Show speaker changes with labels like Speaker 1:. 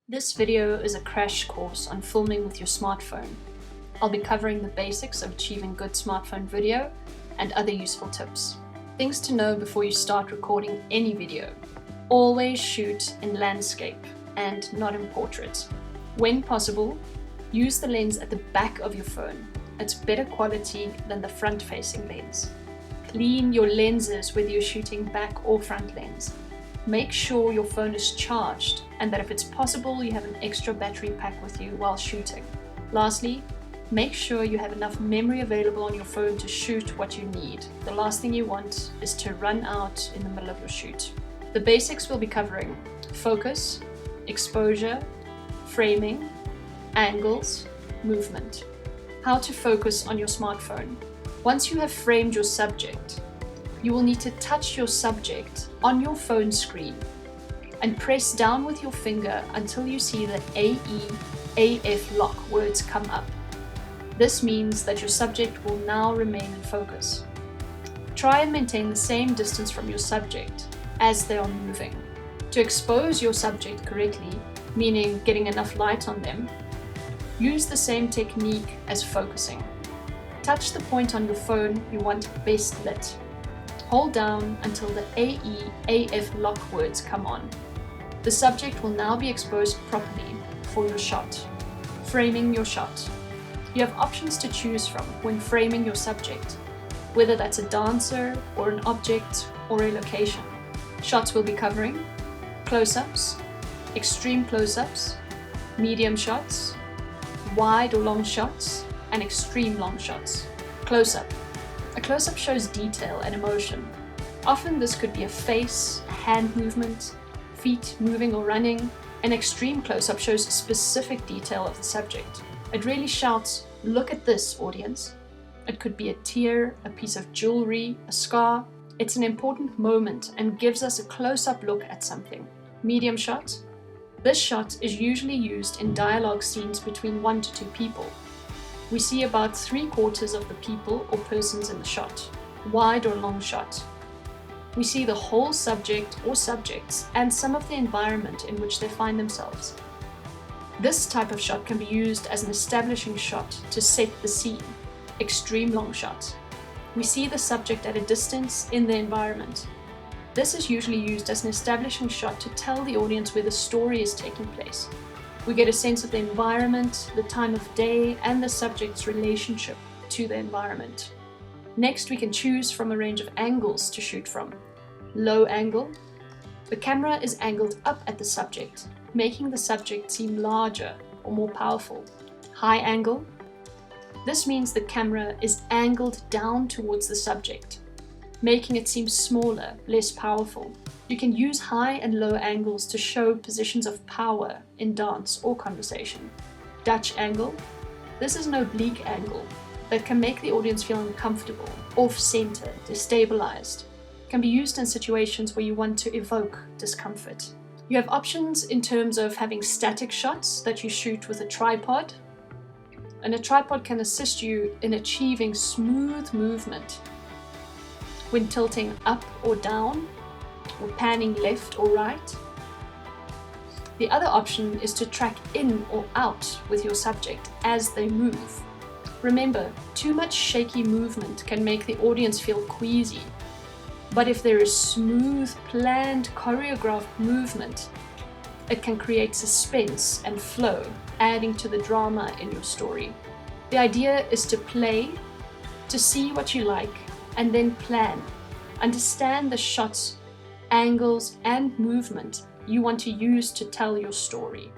Speaker 1: This video is a crash course on filming with your smartphone. I'll be covering the basics of achieving good smartphone video and other useful tips. Things to know before you start recording any video. Always shoot in landscape and not in portrait. When possible, use the lens at the back of your phone. It's better quality than the front-facing lens. Clean your lenses whether you're shooting back or front lens. Make sure your phone is charged and that if it's possible you have an extra battery pack with you while shooting. Lastly, make sure you have enough memory available on your phone to shoot what you need. The last thing you want is to run out in the middle of your shoot. The basics we'll be covering: focus, exposure, framing, angles, movement. How to focus on your smartphone. Once you have framed your subject, you will need to touch your subject on your phone screen and press down with your finger until you see the AE/AF lock words come up. This means that your subject will now remain in focus. Try and maintain the same distance from your subject as they are moving. To expose your subject correctly, meaning getting enough light on them, use the same technique as focusing. Touch the point on your phone you want best lit. Hold down until the AE/AF lock words come on. The subject will now be exposed properly for your shot. Framing your shot. You have options to choose from when framing your subject, whether that's a dancer or an object or a location. Shots we'll be covering: close-ups, extreme close-ups, medium shots, wide or long shots, and extreme long shots. Close-up. A close-up shows detail and emotion. Often this could be a face, a hand movement, feet moving or running. An extreme close-up shows specific detail of the subject. It really shouts, "Look at this, audience." It could be a tear, a piece of jewelry, a scar. It's an important moment and gives us a close-up look at something. Medium shot. This shot is usually used in dialogue scenes between 1 to 2 people. We see about 3/4 of the people or persons in the shot. Wide or long shot. We see the whole subject or subjects and some of the environment in which they find themselves. This type of shot can be used as an establishing shot to set the scene. Extreme long shot. We see the subject at a distance in the environment. This is usually used as an establishing shot to tell the audience where the story is taking place. We get a sense of the environment, the time of day, and the subject's relationship to the environment. Next, we can choose from a range of angles to shoot from. Low angle. The camera is angled up at the subject, making the subject seem larger or more powerful. High angle. This means the camera is angled down towards the subject, making it seem smaller, less powerful. You can use high and low angles to show positions of power in dance or conversation. Dutch angle. This is an oblique angle that can make the audience feel uncomfortable, off-center, destabilized. It can be used in situations where you want to evoke discomfort. You have options in terms of having static shots that you shoot with a tripod, and a tripod can assist you in achieving smooth movement when tilting up or down, or panning left or right. The other option is to track in or out with your subject as they move. Remember, too much shaky movement can make the audience feel queasy. But if there is smooth, planned, choreographed movement, it can create suspense and flow, adding to the drama in your story. The idea is to play, to see what you like, and then plan. Understand the shots, angles, and movement you want to use to tell your story.